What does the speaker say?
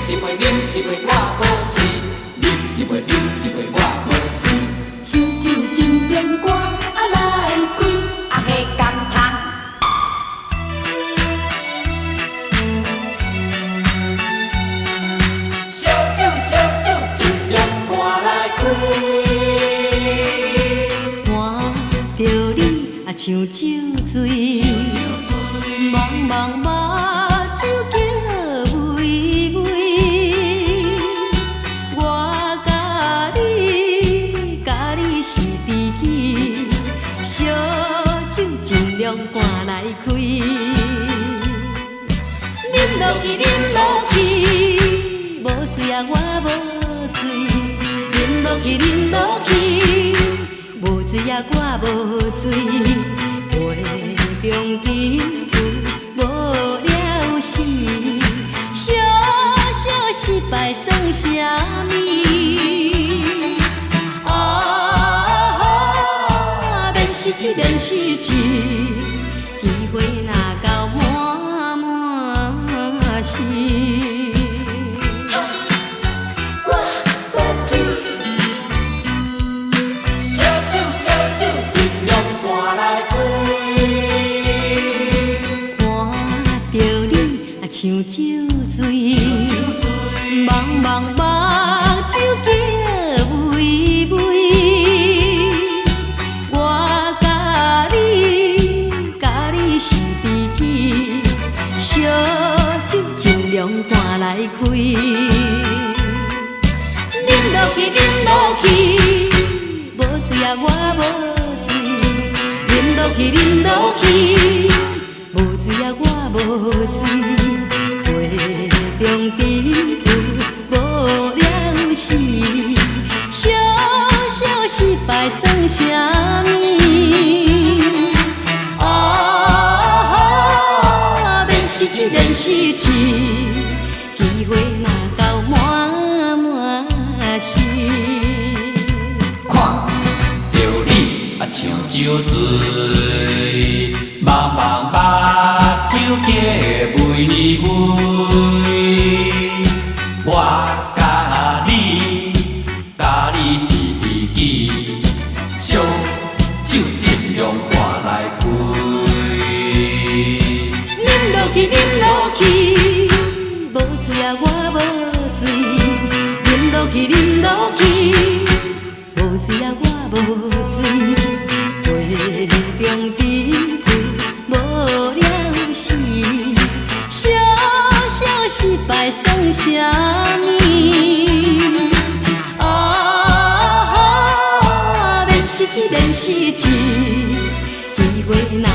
一杯啉一杯我无醉，啉一杯啉一杯我无醉。烧酒一点歌来开，啊下甘汤。烧酒一点歌来开。看着你啊像酒醉，茫茫目睭叫微微。我甲你是知己，烧酒尽量赶来开。饮落去，饮落去，无醉啊我无醉。饮落去，饮落去，无醉啊我无醉。杯中珍珠无了时，小小失败算啥物？免失志，免失志，机会若到满满是。我无醉，烧酒尽量赶来开。看着你啊像酒醉，茫茫目睭叫微微。我甲你是知己，烧酒尽量赶来开。饮落去，饮落去，无醉啊我无醉。饮落去，饮落去，无醉啊我无醉。杯中珍珠无了时，小小失败算啥物？免失志，免失志，机会若到满满是。看着你啊像酒醉，茫茫目睭叫微微。我甲你是知己，烧酒尽量赶来开。饮落去，饮落去，无醉啊我无醉。饮落去，饮落去，无醉啊我无醉。杯中珍珠无了时，小小失败算啥物？免失志，免失志，机会若